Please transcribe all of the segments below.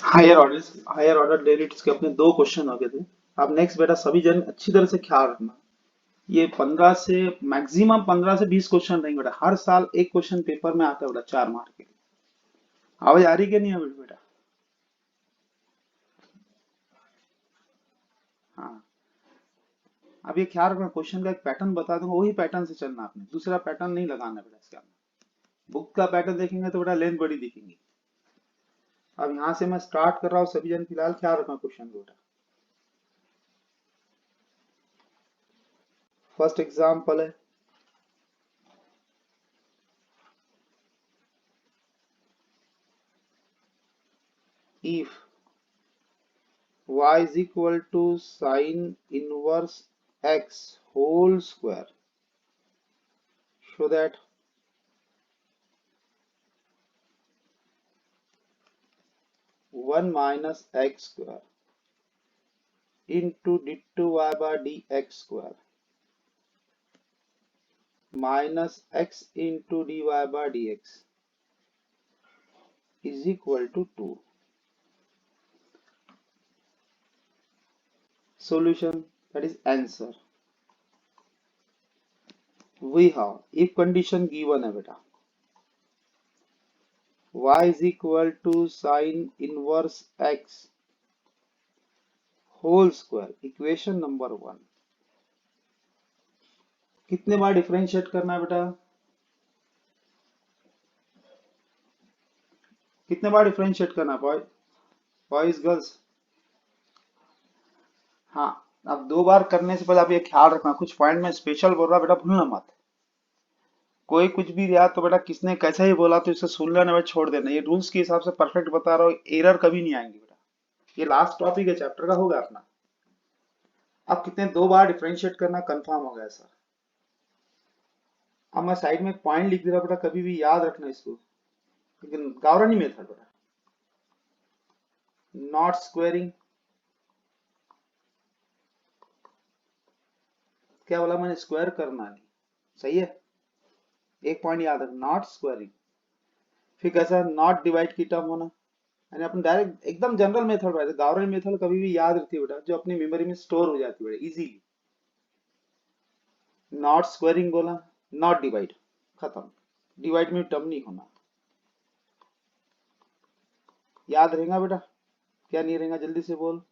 Higher order derivatives के अपने दो क्वेश्चन हो गए थे। अब नेक्स्ट बेटा सभी जन अच्छी तरह से ख्याल रखना। ये 15 से मैक्सिमम 15 से 20 क्वेश्चन रहेंगे बेटा। हर साल एक क्वेश्चन पेपर में आता है बेटा, 4 मार्क के लिए। आवाज आ रही कि नहीं है बेटा? हाँ। अब ये ख्याल रखना, क्वेश्चन का एक पैटर्न बता दूंगा, वही पैटर्न से चलना। आपने दूसरा पैटर्न नहीं लगाना बेटा इसके अंदर। बुक का पैटर्न देखेंगे तो बेटा लेंथ बड़ी दिखेंगी। अब यहाँ से मैं स्टार्ट कर रहा हूँ, सभी जन फिलहाल ख्याल रखना क्वेश्चन को बेटा। फर्स्ट एग्जाम्पल है, if y is equal to sine inverse x whole square, so that 1 minus x square into d2y by dx square minus x into dy by dx is equal to 2. Solution, that is answer. We have if condition given है बेटा, y is equal to sine inverse x whole square, equation number 1। कितने बार differentiate करना है बेटा? कितने बार differentiate करना है बॉयज गर्ल्स? हाँ। अब 2 बार करने से पहले आप ये ख्याल रखना, कुछ पॉइंट में स्पेशल बोल रहा बेटा, भूलना मत। कोई कुछ भी दिया तो बेटा किसने कैसा ही बोला तो इसे सुन लेना बेटा, छोड़ देना। ये रूल्स के हिसाब से परफेक्ट बता रहा हूँ, एरर कभी नहीं आएंगे बेटा। ये लास्ट टॉपिक है चैप्टर का, होगा अपना। अब कितने 2 बार डिफरेंशिएट करना कंफर्म हो गया सर। अब मैं साइड में एक पॉइंट लिख दे रहा बेटा, कभी भी याद रखना इसको। लेकिन गावरानी मेथड बेटा, नॉट स्क्वेयरिंग। क्या बोला मैंने? स्क्वायर करना नहीं। सही है। एक पॉइंट याद रख, नॉट स्क्वायरिंग। फिर कैसा? नॉट डिवाइड की टर्म होना। यानी अपन डायरेक्ट एकदम जनरल मेथड रहता है। गावरानी मेथड कभी भी याद रखती है बेटा, जो अपनी मेमोरी में स्टोर हो जाती है बेटा इजीली। नॉट स्क्वायरिंग बोला, नॉट डिवाइड, खत्म। डिवाइड में टर्म नहीं होना। याद रहेगा बेटा? क्या नहीं रहेगा, जल्दी से बोल।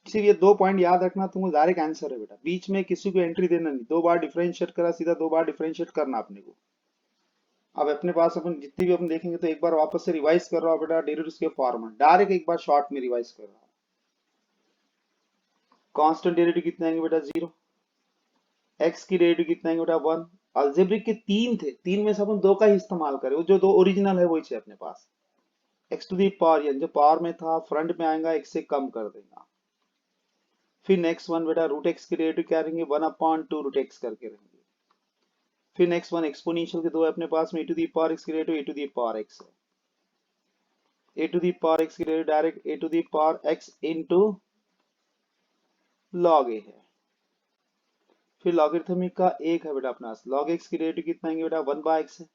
सिर्फ ये 2 पॉइंट याद रखना, तुमको डायरेक्ट आंसर है बेटा। बीच में किसी को एंट्री देना नहीं। 2 बार डिफरेंशिएट करा, सीधा 2 बार डिफरेंशिएट करना अपने को। अब अपने पास अपन जितनी भी अपन देखेंगे तो एक बार वापस से रिवाइज कर रहा हूँ बेटा, डेरिवेटिव्स के फॉर्म में डायरेक्ट एक बार शॉर्ट में रिवाइज कर रहा हूँ। कांस्टेंट डेरिवेटिव कितने आएंगे बेटा? 0। एक्स की डेरिवेटिव कितने आएंगे बेटा? 1। अलजेब्रिक के 3 थे, 3 में से अपन 2 का ही इस्तेमाल करें। वो जो 2 ओरिजिनल है वही चाहिए अपने पास। X to the power n जो पावर में था फ्रंट में आएगा, एक से कम कर देगा। फिर नेक्स्ट वन बेटा, रूट एक्स की डेरिवेटिव क्या रहेंगे? 1/2 रूट एक्स करके रहेंगे। फिर नेक्स्ट वन एक्सपोनेंशियल के 2 है अपने पास में, a to the power x की derivative a to the power x है। A to the power x की derivative direct a to the power x into log a है। फिर लॉगरिथमिक का 1 है बेटा अपने पास, लॉग एक्स की डेरिवेटिव कितना आएंगे बेटा? 1/x है।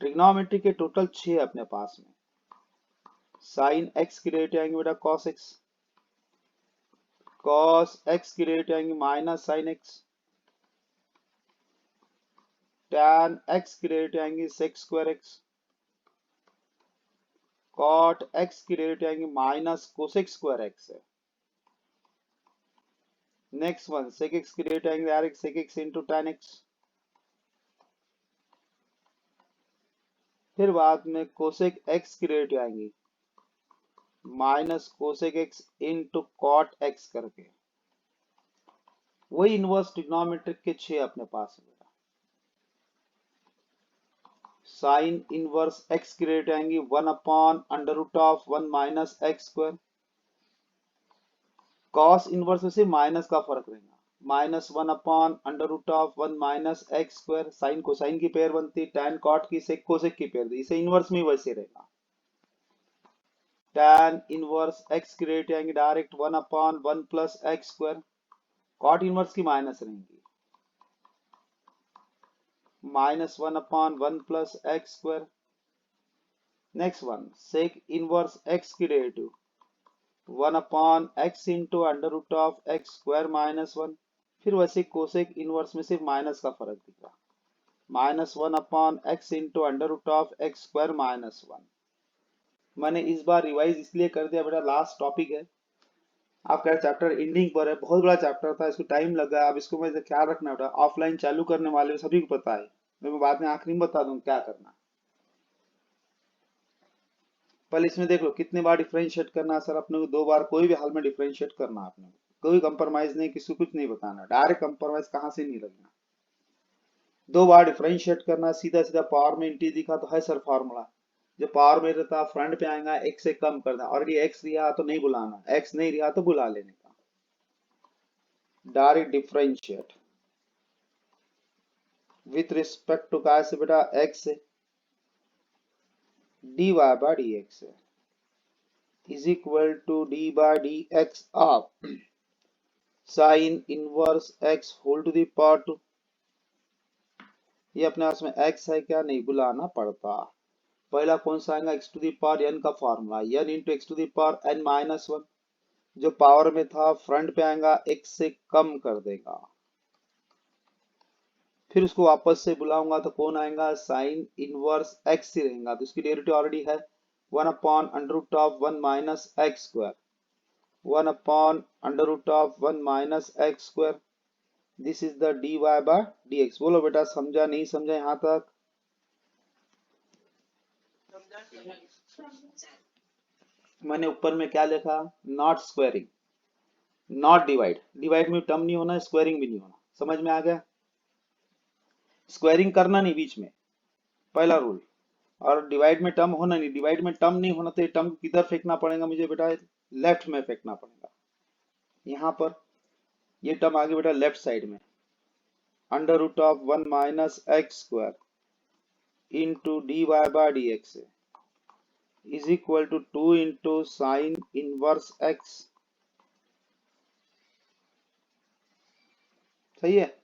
ट्रिग्नोमेट्री के टोटल 6 है अपने पास में। साइन एक्स की डेरिवेटिव आएंगे बेटा कॉस एक्स, कॉस एक्स की डेरिवेटिव आएंगे minus sine x, tan x की डेरिवेटिव आएंगे sec square x, cot x की डेरिवेटिव आएंगे माइनस कोसेक स्क्वायर एक्स है। नेक्स्ट वन सेक एक्स की डेरिवेटिव आएंगे direct sec x into tan x. फिर बाद में कोसेक एक्स की डेरिवेटिव आएंगी minus cosec x into cot x करके। वही इनवर्स ट्रिग्नोमेट्रिक के 6 अपने पास है बेटा। साइन इनवर्स एक्स की डेरिवेटिव आएंगी 1/√1 minus x square. Cos inverse से माइनस का फर्क रहेगा, -1/√1 minus x square. Sine cosine की पेयर बनती है, टैन कॉट की सेक कोसेक की पेयर, इसे इनवर्स में वैसे रहेगा। टैन इनवर्स एक्स की डेरिवेटिव आएंगे direct 1/1 plus x square. Cot inverse की माइनस रहेंगी, -1/1 plus x square next one, sec inverse x की derivative 1 upon x into under root of x square minus 1। फिर वैसे कोसेक इनवर्स में सिर्फ minus का फर्क दिख रहा, -1 upon x into under root of x square minus 1। मैंने इस बार रिवाइज इसलिए कर दिया बेटा, लास्ट टॉपिक है आपका, चैप्टर एंडिंग पर है, बहुत बड़ा चैप्टर था, इसको टाइम लगा। अब इसको मुझे ख्याल रखना बेटा, ऑफलाइन चालू करने वाले सभी को पता है, मैं बाद में आखिरी में बता दूं क्या करना। पहले इसमें देख लो कितने बार डिफरेंशिएट करना है सर अपने को, 2 बार कोई भी हाल में डिफरेंशिएट करना है अपने को, कोई कंप्रोमाइज नहीं, किसी को कुछ नहीं बताना, डायरेक्ट कंप्रोमाइज कहां से नहीं लगना। 2 बार डिफरेंशिएट करना, सीधा सीधा पावर में इंटी दिखा तो है सर फॉर्मूला, जो पावर में रहता फ्रंट पे आएगा x से कम करना, ऑलरेडी x रिहा तो नहीं बुलाना, x नहीं रिहा तो बुला लेने का। Direct differentiate with respect to क्या से बेटा, x से dy बाय dx है is equal to d by dx of sine inverse x whole to the power 2। ये अपने पास में x है क्या, नहीं बुलाना पड़ता। पहला कौन सा आएगा, x to the power n का फॉर्मूला, n into x to the power n minus 1, जो पावर में था फ्रंट पे आएगा x से कम कर देगा। फिर उसको वापस से बुलाऊंगा तो कौन आएगा, साइन इनवर्स x ही रहेगा, तो इसकी डेरिवेटिव ऑलरेडी है 1 upon under root of 1 minus x square, 1 upon under root of 1 minus x square, this is the dy by dx। बोलो बेटा समझा नहीं समझा यहां तक? मैंने ऊपर में क्या लिखा, not squaring, not divide, divide में टर्म नहीं होना, स्क्वायरिंग भी नहीं होना, समझ में आ गया? स्क्वायरिंग करना नहीं बीच में, पहला रूल। और डिवाइड में टर्म होना नहीं, डिवाइड में टर्म नहीं होना तो ये टर्म किधर फेंकना पड़ेगा मुझे बेटा, लेफ्ट में फेंकना पड़ेगा। यहां पर ये टर्म आगे बेटा लेफ्ट साइड में, under root of 1 minus x square into d y by d x is equal to 2 into sine inverse x. सही है?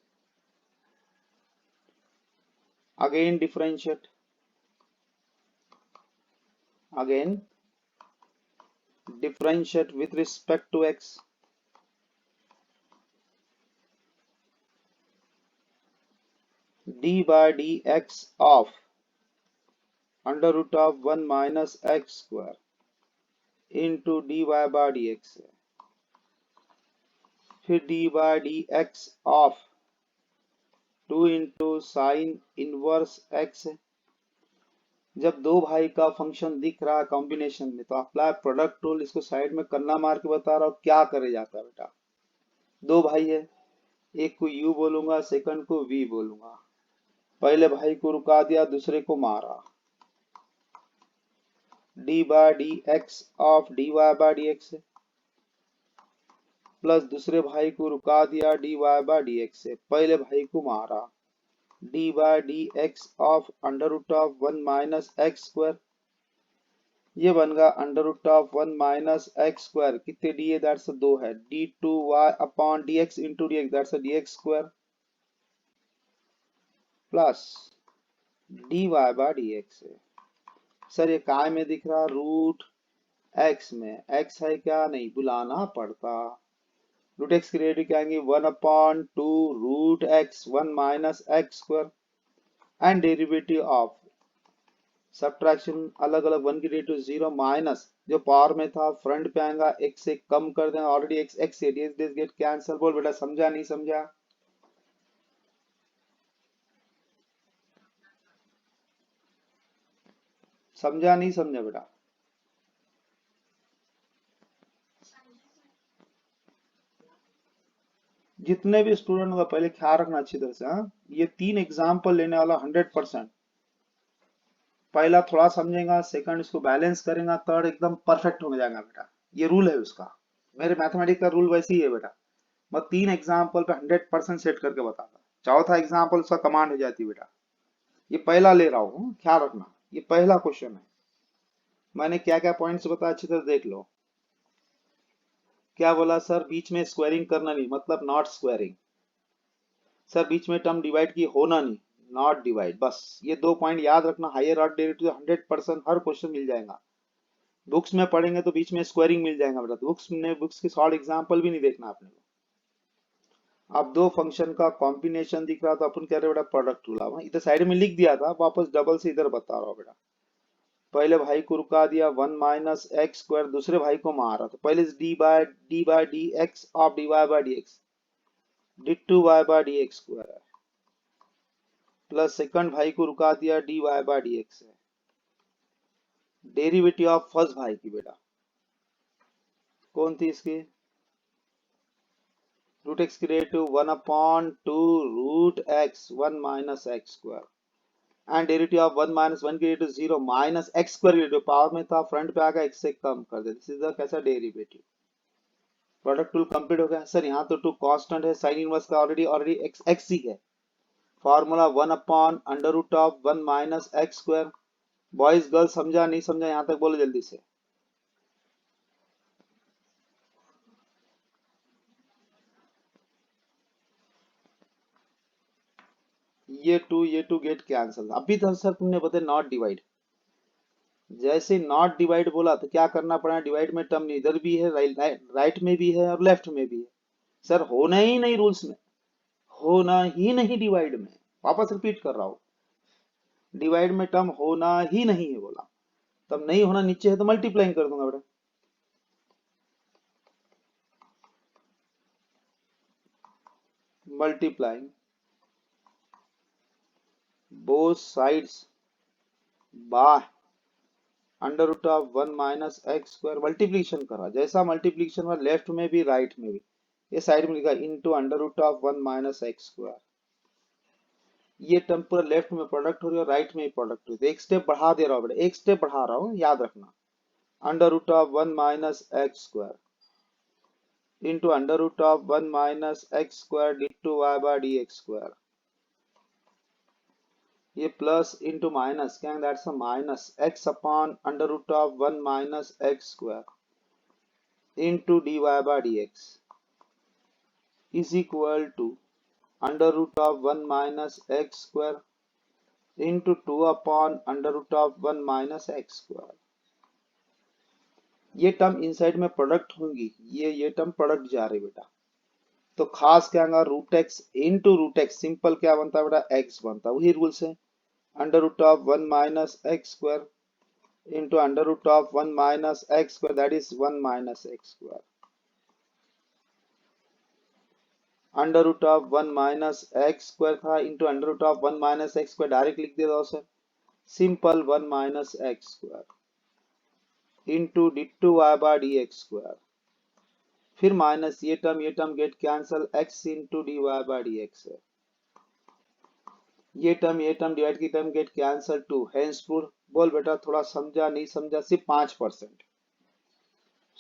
Again differentiate, again differentiate with respect to x, d by dx of under root of 1 minus x square into dy by dx है, फिर d by dx of 2 into sin inverse x है। जब दो भाई का function दिख रहा है कॉम्बिनेशन में तो अप्लाई प्रोडक्ट रूल, इसको साइड में करना मार के बता रहा हूं क्या करे जाता है बेटा। दो भाई है, एक को u बोलूंगा, सेकंड को v बोलूंगा, पहले भाई को रुका दिया, दूसरे को मारा, d by d x of dy by dx है, प्लस दूसरे भाई को रुका दिया dy बाय dx है, पहले भाई को मारा, d by d x of under root of 1 minus x square, ये बन गया under root of 1 minus x square, कितने डी है, दैट्स 2 है, d2y upon dx into dx, that's dx square plus dy by dx है। Sir ये काय में दिख रहा, रूट x में, x है क्या, नहीं बुलाना पड़ता। रूट x की रेडियो क्या आएंगे, 1 upon 2 root x 1 minus x square and derivative of subtraction अलग अलग, 1 की रेडियो 0 माइनस जो पावर में था फ्रंट पे आएगा x से कम कर देना, ऑलरेडी x x से dx गेट कैंसिल। बोल बेटा समझा नहीं समझा? समझा नहीं समझा बेटा? जितने भी स्टूडेंट का पहले ख्याल रखना अच्छी तरह से, हाँ ये 3 एग्जाम्पल लेने वाला 100%, पहला थोड़ा समझेगा, सेकंड इसको बैलेंस करेगा, थर्ड एकदम परफेक्ट हो जाएगा बेटा। ये रूल है उसका, मेरे मैथमेटिक्स का रूल वैसे ही है बेटा, मैं 3 एग्जाम्पल पे 100% सेट करके बताता, चौथा एग्जाम्पल उसका कमांड हो जाती है बेटा। ये पहला ले रहा हूँ, ख्याल रखना, ये पहला क्वेश्चन है, मैंने क्या क्या पॉइंट्स बताया अच्छी तरह देख लो। क्या बोला सर, बीच में स्क्वायरिंग करना नहीं, मतलब नॉट स्क्वायरिंग। सर बीच में टर्म डिवाइड की होना नहीं, नॉट डिवाइड। बस ये 2 पॉइंट याद रखना। हायर ऑर्डर डेरिवेटिव 100% हर क्वेश्चन मिल जाएगा। बुक्स में पढ़ेंगे तो बीच में स्क्वायरिंग मिल जाएगा बेटा, बुक्स की शॉर्ट एग्जांपल भी नहीं देखना आपने को। अब दो फंक्शन का कॉम्बिनेशन दिख रहा था, अपन कह रहे बेटा प्रोडक्ट रूल। अब इधर साइड में लिख दिया था, वापस डबल से इधर बता रहा हूँ बेटा। पहले भाई को रुका दिया 1 माइनस एक्स स्क्वायर, दूसरे भाई को मारा तो पहले d by d x of d y by d x, d two y by d x square है, प्लस सेकंड भाई को रुका दिया d y by d x है। डेरिवेटिव ऑफ फर्स्ट भाई की बेटा कौन थी इसकी, रूट एक्स की derivative 1/2 root x 1 minus x square and derivative of 1 minus 1 की डेरिवेटिव 0 माइनस एक्स स्क्वायर की डेरिवेटिव पावर में था, फ्रंट पे आकर एक्स से कम कर दे। दिस इज द कैसा डेरिवेटिव। प्रोडक्ट टूल कंप्लीट हो गया सर। यहाँ तो टू कांस्टेंट है, साइन इनवर्स का ऑलरेडी एक्स एक्स ही है। Formula 1/√1 minus x square. Boys girls समझा नहीं समझा, यहाँ तक बोलो जल्दी से। ये टू गेट कैंसल। अभी तो सर तुमने बताया नॉट डिवाइड, जैसे नॉट डिवाइड बोला तो क्या करना पड़ा, डिवाइड में टर्म इधर भी है, राइट में भी है और लेफ्ट में भी है। सर होना ही नहीं रूल्स में, होना ही नहीं डिवाइड में। वापस रिपीट कर रहा हूं, डिवाइड में टर्म होना ही नहीं है बोला। तब नहीं होना, नीचे है तो मल्टीप्लाइंग कर दूंगा बेटा। Multiplying both sides by under root of 1 minus x square. Multiplication करा, जैसा मल्टीप्लीकेशन हुआ लेफ्ट में भी राइट में भी, ये साइड में लिखा into under root of 1 minus x square. ये टर्म पूरा लेफ्ट में प्रोडक्ट हो रही है और राइट में ही प्रोडक्ट हो रही है। एक स्टेप बढ़ा दे रहा हूँ बेटा, एक स्टेप बढ़ा रहा हूँ, याद रखना। Under root of 1 minus x square into under root of 1 minus x square d two y by d x square. ये प्लस इंटू माइनस क्या, that's a minus x upon under root of 1 minus x square into d y by d x is equal to under root of 1 minus x square into 2 upon under root of 1 minus x square. ये term inside में product होंगी, ये term product जा रही बेटा। तो खास क्या होगा, root x into root x, simple क्या बनता है बेटा, एक्स बनता है। वही रूल से under root of 1 minus x square into under root of 1 minus x square, that is 1 minus x square. Under root of 1 minus x square था into under root of 1 minus x square, direct लिख दे दो sir, simple 1 minus x square into d two y by d x square. फिर minus ये term get cancel, x into d y by d x है। ये term divide की term get cancel two हेंसफोर्थ। बोल बेटा थोड़ा समझा नहीं समझा, सिर्फ 5%,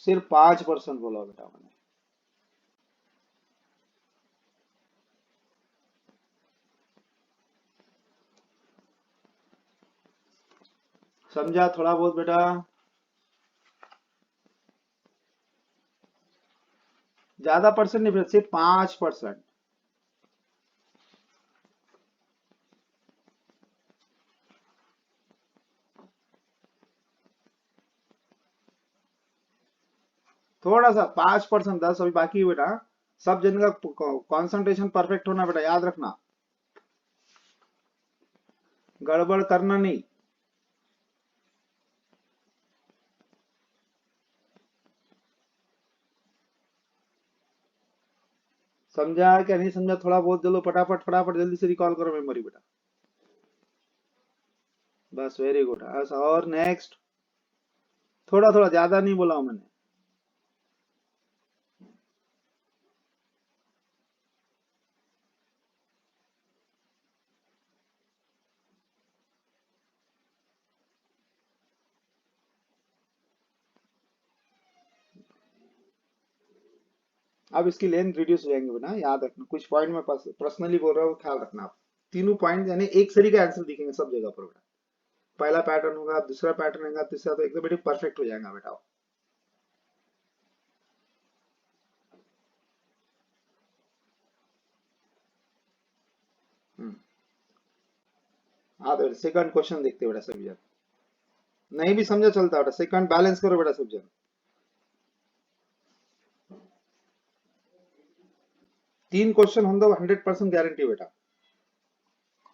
सिर्फ 5% बोला बेटा मैंने। समझा थोड़ा बहुत बेटा, ज्यादा परसेंट नहीं बेटा, सिर्फ 5%। थोड़ा सा 5%, 10 अभी बाकी है बेटा। सब जन का कंसंट्रेशन परफेक्ट होना बेटा, याद रखना, गड़बड़ करना नहीं। समझा क्या नहीं समझा, थोड़ा बहुत जल्दी फटाफट फटाफट जल्दी से रिकॉल करो मेमोरी बेटा। बस वेरी गुड। और नेक्स्ट, थोड़ा थोड़ा, ज्यादा नहीं बोला हूं मैंने। अब इसकी लेंथ रिड्यूस हो जाएंगे बेटा, याद रखना। कुछ पॉइंट में पर्सनली बोल रहा हूँ, ख्याल रखना आप। तीनों पॉइंट यानी एक सरी का आंसर दिखेंगे सब जगह पर बेटा। पहला पैटर्न होगा, दूसरा पैटर्न होगा, तीसरा, तो एकदम बेटा परफेक्ट हो जाएगा बेटा। हम्म हाँ तो सेकंड क्वेश्चन देखते हैं बेटा सभी जन, नहीं भी समझा चलता बेटा, सेकंड बैलेंस करो बेटा सब जन। तीन क्वेश्चन हम दो 100% गारंटी बेटा।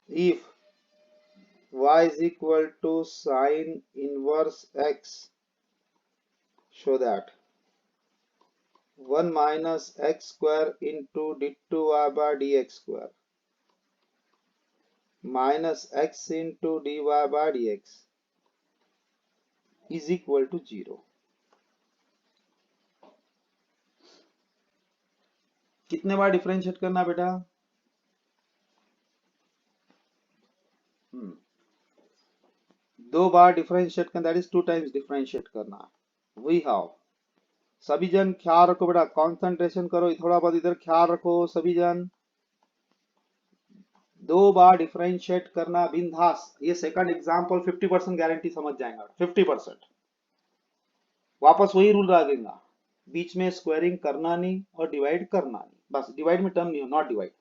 If y is equal to sine inverse x, show that 1 minus x square into d2y by dx square minus x into dy by dx is equal to 0। कितने बार डिफरेंशिएट करना बेटा? दो बार डिफरेंशिएट करना, that is 2 times differentiate करना। We have, सभी जन ख्याल रखो बेटा, कंसंट्रेशन करो, थोड़ा बहुत इधर ख्याल रखो सभी जन। दो बार डिफरेंशिएट करना बिंदास। ये सेकंड एग्जांपल 50% गारंटी समझ जाएंगे 50%। वापस वही रूल लगेगा, बीच में स्क्वायरिंग करना नहीं और डिवाइड करना नहीं, बस डिवाइड में टर्म नहीं हो, नॉट डिवाइड।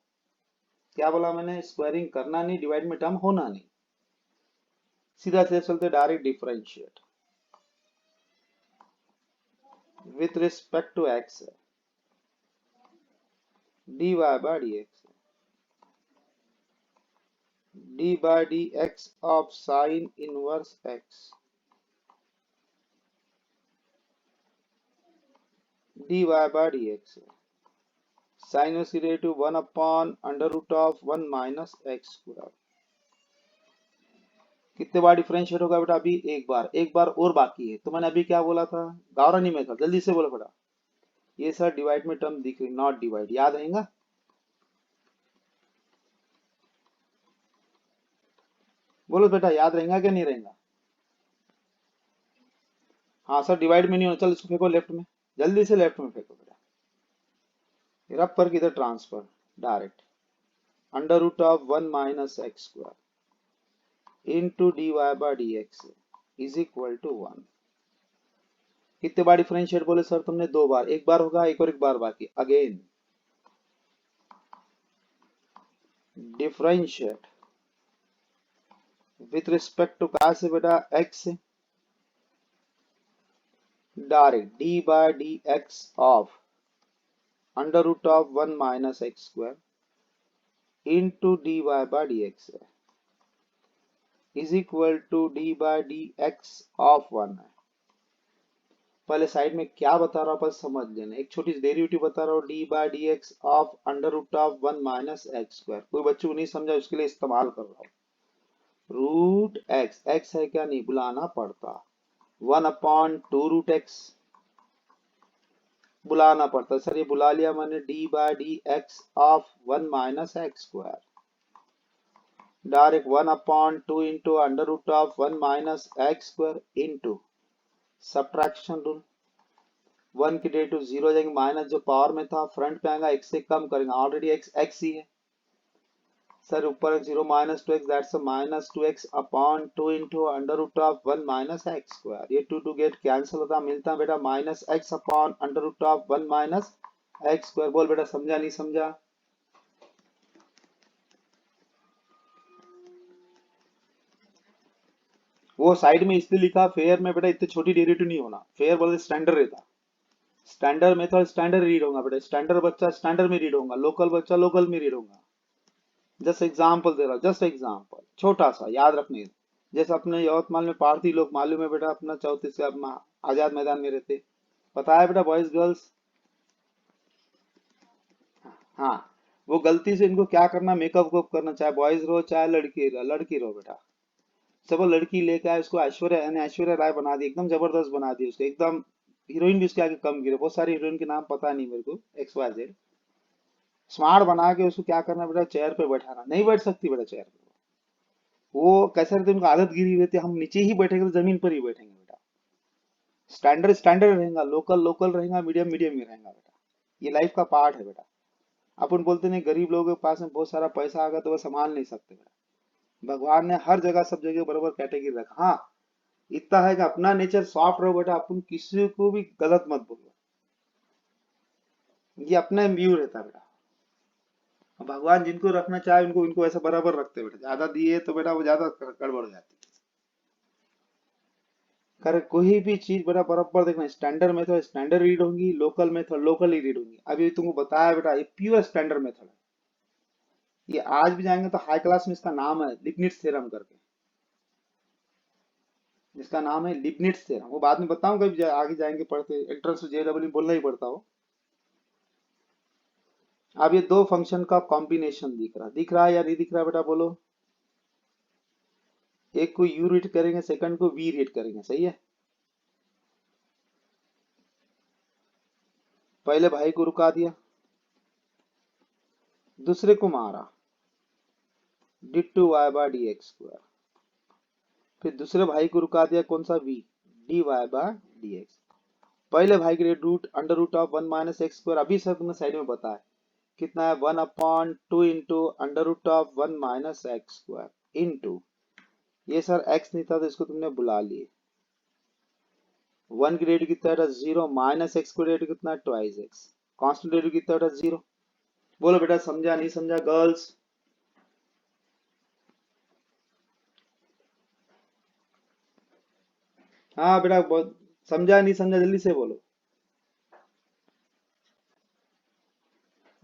क्या बोला मैंने? स्क्वायरिंग करना नहीं, डिवाइड में टर्म होना नहीं। सीधा सीधा चलते direct differentiate with respect to x है, dy by dx, d by dx of sin inverse x, dy by dx है, sin इनवर्स की rate 1 upon under root of 1 minus x square. कितने बार डिफरेंशिएट होगा बेटा? अभी एक बार, एक बार और बाकी है। तो मैंने अभी क्या बोला था? गावरा नहीं मैं था, जल्दी से बोलो बेटा। ये सर डिवाइड में टर्म दिख रही, नॉट डिवाइड, याद रहेगा? बोलो बेटा, याद रहेगा क्या नहीं रहेगा? हाँ सर डिवाइड में नहीं होना, चल इसको फेंको लेफ्ट में, जल्दी से लेफ्ट में फेंको बेटा। रब पर किधर transfer direct, under root of 1 minus x square into d y by d x is equal to 1। कितने बार डिफरेंशिएट बोले सर तुमने? दो बार, एक बार होगा एक और एक बार बाकी। Again differentiate with respect to कहा से बेटा? एक्स से, direct d by d x of under root of 1 minus x square into d y by d x is equal to d by d x of 1 है। पहले side में क्या बता रहा हूं पर समझ लेना, एक छोटी सी डेरिवेटिव बता रहा हूं, d by d x of under root of 1 minus x square. कोई बच्चों को नहीं समझा उसके लिए इस्तेमाल कर रहा हूं। रूट एक्स, एक्स है क्या? नहीं बुलाना पड़ता। 1 अपॉन 2 रूट एक्स बुलाना पड़ता। सर ये बुला लिया मैंने, d by d x of 1 minus x square, direct 1 upon 2 into under root of 1 minus x square into subtraction rule, 1 की डेट 0 जाएंगे, माइनस जो पावर में था फ्रंट पे आएगा, x से कम करेंगे, ऑलरेडी x x ही है सर, ऊपर 0 minus 2x, that's minus 2x upon 2 into under root of 1 minus x square. ये 2 गेट कैंसिल होता, मिलता है बेटा minus x upon under root of 1 minus x square. बोल बेटा समझा नहीं समझा? वो साइड में इसलिए लिखा फेयर में बेटा, इतनी छोटी डेरिवेटिव नहीं होना, फेयर बोलते स्टैंडर्ड रहता, स्टैंडर्ड मेथड स्टैंडर्ड रीड होगा बेटा, स्टैंडर्ड बच्चा स्टैंडर्ड में रीड होगा, लोकल बच्चा लोकल में रीड होगा। जस्ट एग्जाम्पल दे रहा हूँ, जस्ट एग्जाम्पल छोटा सा याद रखने। जैसे अपने यवतमाल में पारसी लोग मालूम है बेटा, अपना 34 से अपना आजाद मैदान में रहते, पता है बेटा बॉयज गर्ल्स? हाँ, वो गलती से इनको क्या करना, मेकअप वेकअप करना, चाहे बॉयज रहो चाहे लड़की रहो बेटा, सब वो लड़की लेके आए उसको ऐश्वर्या यानी ऐश्वर्या राय बना दी, एकदम जबरदस्त बना दी उसको, एकदम हीरोइन भी उसके आगे कम गिरे। बहुत सारी हीरोइन के नाम पता नहीं मेरे को, एक्स वाई जेड, स्मार्ट बना के उसको क्या करना बेटा, चेयर पे बैठाना। नहीं बैठ सकती बेटा चेयर पे, वो कैसे रहते, उनको आदत गिरी रहती है, हम नीचे ही बैठेंगे तो जमीन पर ही बैठेंगे बेटा। स्टैंडर्ड स्टैंडर्ड रहेगा, लोकल लोकल रहेगा, मीडियम मीडियम ही रहेगा बेटा। ये लाइफ का पार्ट है बेटा। अपन बोलते नहीं गरीब लोगों के पास में बहुत सारा पैसा आ गया तो वो संभाल नहीं सकते बेटा। भगवान ने हर जगह सब जगह बराबर कैटेगरी रखा। हाँ इतना है कि अपना नेचर सॉफ्ट रहो बेटा, अपन किसी को भी गलत मत बोलो, ये अपना व्यू रहता है बेटा। भगवान जिनको रखना चाहे उनको उनको ऐसा बराबर रखते बेटा, ज्यादा दिए तो बेटा वो ज्यादा गड़बड़ हो जाती है। कर कोई भी चीज बेटा बराबर देखना, स्टैंडर्ड मेथड स्टैंडर्ड रीड होंगी, लोकल मेथड लोकल ही रीड होंगी। अभी तुमको बताया बेटा ये प्योर स्टैंडर्ड मेथड है। ये आज भी जाएंगे तो हाई क्लास में इसका नाम है लिबनिट्ज थ्योरम करके, जिसका नाम है लिबनिट्ज थ्योरम। वो बाद में बताऊंगा, कभी आगे जाएंगे पढ़ते, एंट्रेंस जेडब्ल्यू बोलना ही पड़ता हो। अब ये दो फंक्शन का कॉम्बिनेशन दिख रहा है या नहीं दिख रहा है बेटा बोलो। एक को यू रीड करेंगे, सेकंड को वी रीड करेंगे, सही है। पहले भाई को रुका दिया, दूसरे को मारा, d two y by d x square. फिर दूसरे भाई को रुका दिया, कौन सा v, d y by d x. पहले भाई के लिए root under root of one minus x square, अभी सर तुमने साइड में बताया कितना है, one upon two into under root of one minus x square into, ये सर एक्स नहीं था तो इसको तुमने बुला लिए, वन की रेट कितना था जीरो, माइनस एक्स को रेट कितना है ट्वाइस एक्स, कांस्टेंट रेट कितना था जीरो। बोलो बेटा समझा नहीं समझा गर्ल्स। हाँ बेटा बहुत समझा नहीं समझा, जल्दी से बोलो।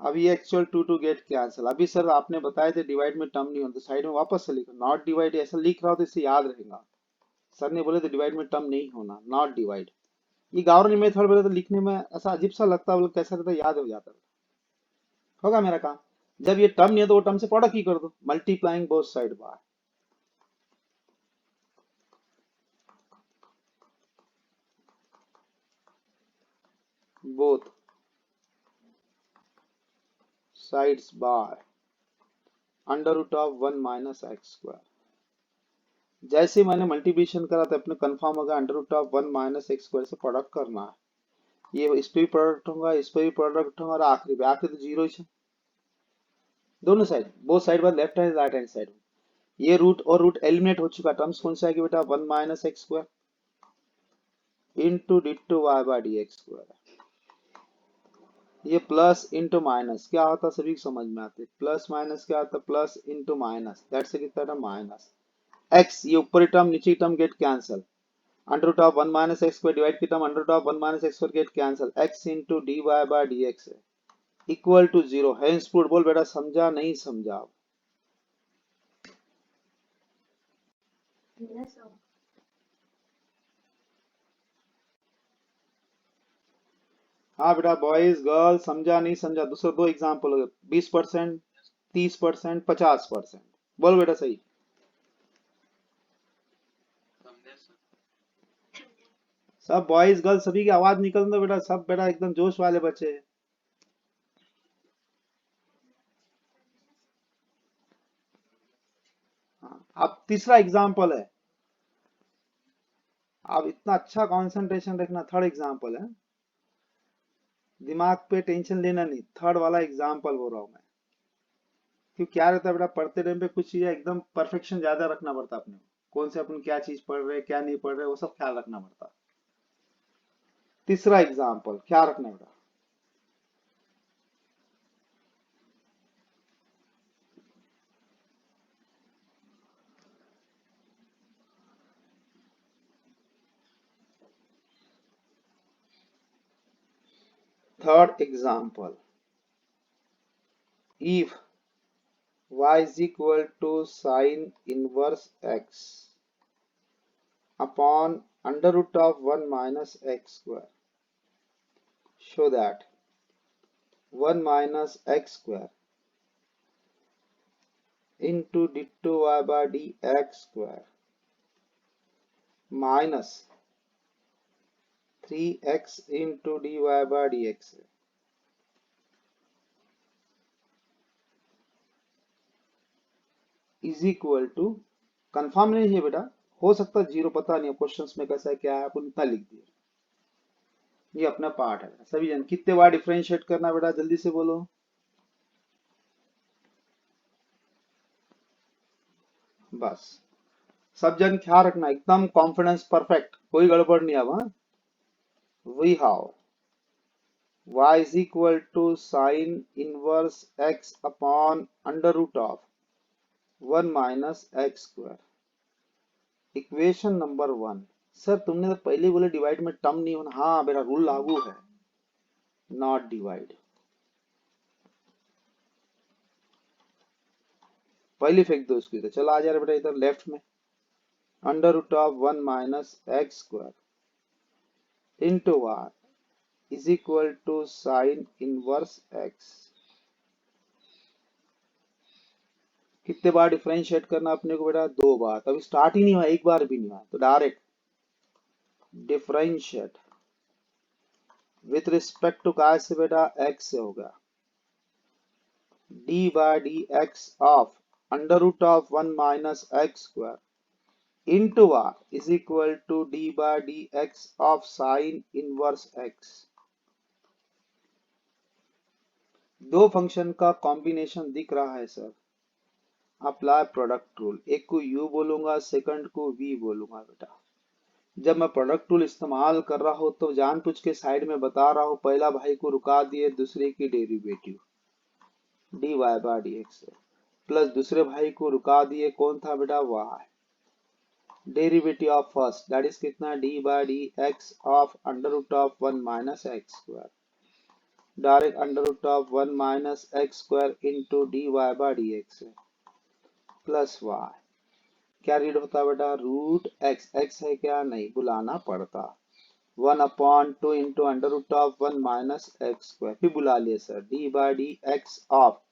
अब ये actual two two get cancel, अभी सर आपने बताए थे डिवाइड में टर्म नहीं होता, साइड में वापस से लिखो नॉट डिवाइड, ऐसा लिख रहा हो तो इससे याद रहेगा। सर ने बोले तो डिवाइड में टर्म नहीं होना, नॉट डिवाइड। ये गाउरनी मेथड बोले तो लिखने में ऐसा अजीब सा लगता है, बोले कैसा रहता है, याद हो जाता है। होगा मेरा काम। जब ये टर्म नहीं है तो वो टर्म से प्रोडक्ट ही कर दो, multiplying both side by, both sides by under root of one minus x square. जैसे ही मैंने मल्टीप्लिकेशन करा तो अपने कंफर्म होगा under root of one minus x square से प्रोडक्ट करना है। ये इस पे भी प्रोडक्ट होगा, इस पे भी प्रोडक्ट होगा, और आखिरी पे, आखिरी तो जीरो ही है दोनों side, both side by left hand right hand side. ये रूट और रूट एलिमिनेट हो चुका, टर्म्स कौन सा है कि बेटा one minus x square into d two y by d x square. ये प्लस इंटू माइनस क्या होता है सभी को समझ में आते, प्लस माइनस क्या होता है, प्लस इंटू माइनस, दैट से कितना था माइनस एक्स, ये ऊपरी टर्म नीचे term get cancel, under root of one minus x square divide की term under root of one minus x square get cancel, x into d y by d x equal to zero. Hence proved बोल बेटा समझा नहीं समझा। हाँ बेटा boys girls समझा नहीं समझा, दूसरे दो एग्जाम्पल हो गए, 20%, 30%, 50%। बोल बेटा सही। सब बॉयज गर्ल्स सभी की आवाज निकल दो बेटा, सब बेटा एकदम जोश वाले बच्चे हैं। हाँ, अब तीसरा एग्जाम्पल है, अब इतना अच्छा कंसंट्रेशन रखना, थर्ड एग्जाम्पल है, दिमाग पे टेंशन लेना नहीं, थर्ड वाला एग्जाम्पल बोल रहा हूं मैं। क्यों क्या रहता है बेटा, पढ़ते टाइम पे कुछ चीजें एकदम परफेक्शन ज्यादा रखना पड़ता है अपने को, कौन से अपन क्या चीज पढ़ रहे हैं क्या नहीं पढ़ रहे, वो सब ख्याल रखना पड़ता है। तीसरा एग्जाम्पल क्या रखना बेटा, third example, if y is equal to sine inverse x upon under root of 1 minus x square, show that 1 minus x square into d2 y by dx square minus 3x into dy by dx is equal to, confirm नहीं है बेटा, हो सकता है zero, पता नहीं questions में कैसा है क्या है, अपन इतना लिख दिया, ये अपना पार्ट है। सभी जन कितने बार डिफरेंशिएट करना बेटा जल्दी से बोलो। बस सब जन ख्याल रखना, एकदम कॉन्फिडेंस परफेक्ट, कोई गड़बड़ नहीं। अब हाँ we how y is equal to sin inverse x upon under root of 1 minus x square। Equation number 1। Sir तुमने तो पहले बोले डिवाइड में टर्म नहीं होना। हाँ बेटा रूल लागू है, नॉट डिवाइड। पहले फेंक दो इसको इधर। चलो आ जा रहा बेटा इधर लेफ्ट में। Under root of 1 minus x square into y is equal to sine inverse x. कितने बार डिफरेंशिएट करना अपने को बेटा? 2 बार। तभी स्टार्ट ही नहीं हुआ, एक बार भी नहीं हुआ, तो direct differentiate with respect to काय से बेटा? x से होगा d by d x of under root of 1 minus x square into r is equal to d by d x of sine inverse x। दो फंक्शन का combination दिख रहा है सर। Apply product rule. एक को u बोलूंगा, second को v बोलूंगा बेटा। जब मैं प्रोडक्ट रूल इस्तेमाल कर रहा हूं तो जानबूझ के साइड में बता रहा हूं, पहला भाई को रुका दिए, दूसरे की derivative dy by dx plus दूसरे भाई को रुका दिए, कौन था बेटा? y। Derivative of first that is कितना? d by dx of under root of 1 minus x square. Direct under root of 1 minus x square into dy by dx plus y। क्या रीड होता बेटा? Root x. एक्स है क्या? नहीं, बुलाना पड़ता। 1 upon 2 into under root of 1 minus x square. फिर बुला लिए sir d by d x of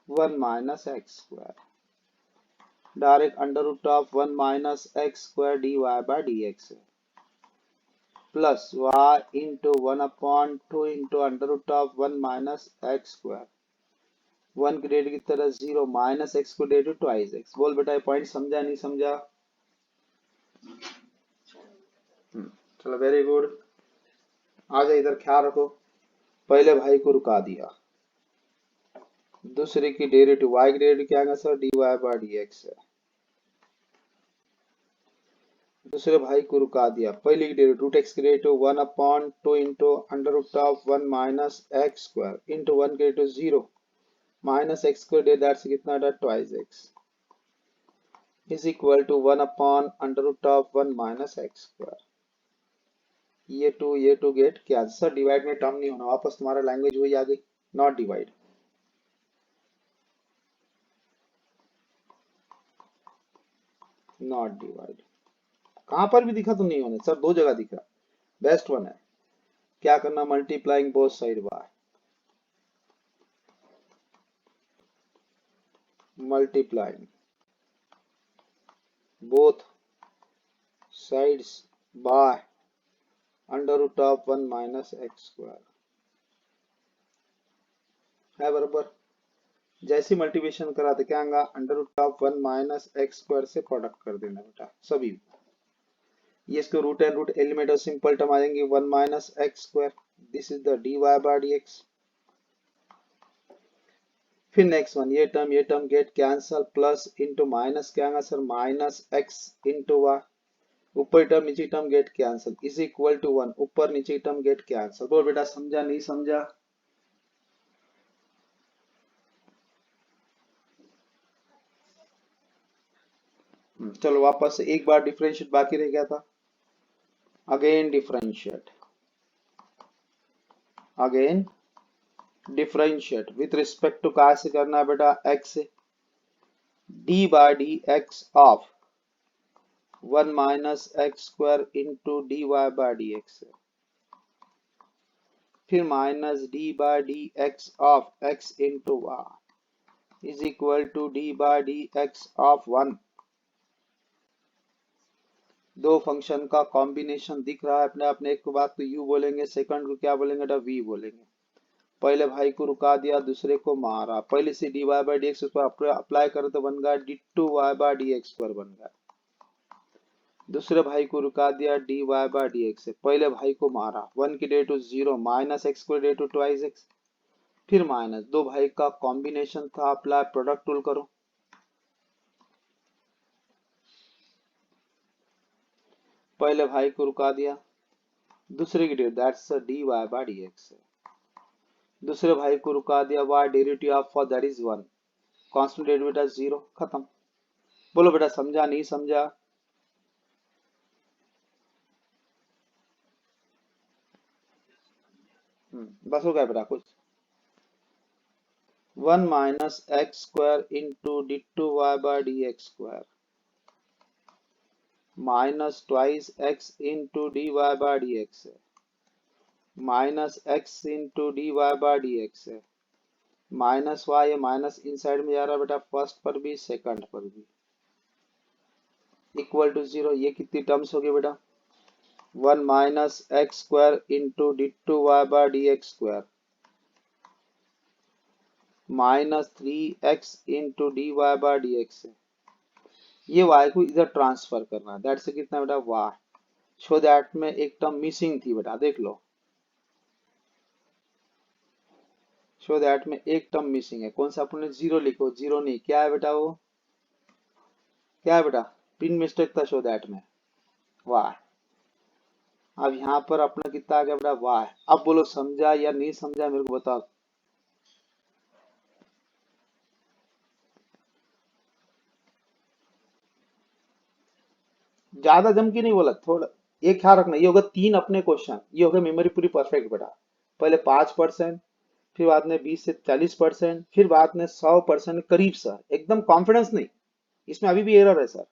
1 minus x square. Direct under root of 1 minus x square d y by d x plus y into 1 upon 2 into under root of 1 minus x square. 1 की डेट की तरह 0, minus x को डेट twice x. बोल बेटा point समझा नहीं समझा? चलो वेरी गुड। आ जाए इधर, ख्याल रखो। पहले भाई को रुका दिया, दूसरे की डेरिवेटिव y की डेरिवेटिव क्या है सर? dy बाय dx है। दूसरे भाई को रुका दिया, पहले की डेरिवेटिव रूट एक्स की derivative 1 upon 2 into under root of 1 minus x square into 1 की derivative 0 minus x square that that से कितना था? Twice x is equal to 1 upon under root of 1 minus x square. ये to get क्या sir? Divide में term नहीं होना, वापस तुम्हारा लैंग्वेज वही आ गई, नॉट डिवाइड। नॉट डिवाइड कहां पर भी दिखा तो नहीं होने सर? 2 जगह दिखा। बेस्ट वन है क्या करना? Multiplying both side by multiplying both sides by under root of 1 minus x square है बराबर। जैसे मल्टीप्लिकेशन करा तो क्या आएगा? Under root of 1 minus x square से प्रोडक्ट कर देना बेटा सभी। ये इसको रूट एंड रूट एलिमेंट और सिंपल टर्म आ जाएंगे 1 minus x square. This is the dy by dx। फिर नेक्स्ट वन, ये term get cancel, plus into minus क्या आएगा sir? Minus x into y. ऊपर टर्म नीचे term get cancel is equal to 1। ऊपर नीचे टर्म गेट कैंसल। बोल बेटा समझा नहीं समझा? चलो वापस से एक बार डिफरेंशिएट बाकी रह गया था। Again differentiate with respect to कहा से करना है बेटा? x से। d by d x of 1 minus x square into d y by d x. फिर minus d by d x of x into y is equal to d by d x of 1। दो function का combination दिख रहा है अपने अपने। एक को बात को u बोलेंगे, सेकंड को क्या बोलेंगे? v बोलेंगे। पहले भाई को रुका दिया, दूसरे को मारा। पहले से dy बाय dx उस पर अप्लाई करो तो बन गया d2y बाय dx पर बन गया। दूसरे भाई को रुका दिया dy बाय dx से, पहले भाई को मारा। 1 की डेट 0 माइनस एक्स को डेट ट्वाइस एक्स। फिर माइनस, दो भाई का कॉम्बिनेशन था, अप्लाई प्रोडक्ट रूल करो। पहले भाई को रुका दिया, दूसरे की that that's dy by dx। दूसरे भाई को रुका दिया, y derivative of for that is 1, constant derivative बेटा 0, खत्म। बोलो बेटा समझा नहीं समझा? बस हो गया बेटा कुछ? 1 minus x square into d two y by d x square minus twice x into d y by d x है, minus x into d y by d x है, माइनस वाई है, माइनस इन side में जा रहा है बेटा, first पर भी सेकंड पर भी, इक्वल टू 0। ये कितनी टर्म्स हो गई बेटा? 1 minus x square into d two y by d x square minus 3x into d y by d x है। ये y को इधर ट्रांसफर करना है, दैट से कितना बेटा y, सो दैट में एक टर्म मिसिंग थी बेटा, देख लो, सो दैट में एक टर्म मिसिंग है, कौन सा? अपने 0 लिखो, 0 नहीं, क्या है बेटा वो, क्या है बेटा? पिन मिस्टेक था, सो दैट में y। अब यहाँ पर अपना कितना आ गया बेटा y। अब बोलो समझा या नहीं समझा, मेरे को बताओ। ज्यादा जम के नहीं बोला, थोड़ा एक ख्याल रखना, ये होगा 3 अपने क्वेश्चन, ये होगा मेमोरी पूरी परफेक्ट बेटा। पहले 5%, फिर बाद में 20 से 40%, फिर बाद में 100% करीब सर, एकदम कॉन्फिडेंस नहीं, इसमें अभी भी एरर है सर।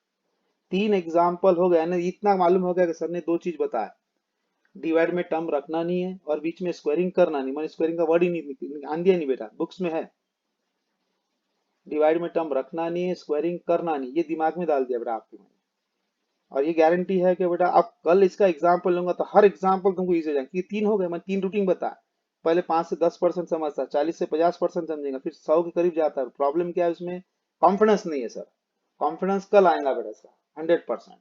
3 एग्जाम्पल हो गया ना, इतना मालूम हो गया कि सर ने 2 चीज बताया, डिवाइड में टर्म रखना नहीं है और बीच में स्क्वायरिंग करना नहीं, मैंने स्क्वायरिंग का वर्ड ही नहीं आन दिया नहीं बेटा, बुक्स में है, डिवाइड में टर्म रखना नहीं है, स्क्वायरिंग करना नहीं, ये दिमाग में डाल दिया बेटा आपके मैंने। और ये गारंटी है कि बेटा अब कल इसका एग्जाम्पल लूंगा तो हर एग्जाम्पल तुमको इजी हो जाएगा, क्योंकि 3 हो गए, मैं 3 रूटीन बताया। पहले 5 से 10% समझता, 40 से 50% समझेगा, फिर 100 के करीब जाता है। प्रॉब्लम क्या है उसमें? कॉन्फिडेंस नहीं है सर, कॉन्फिडेंस कल आएगा बेटा इसका 100%।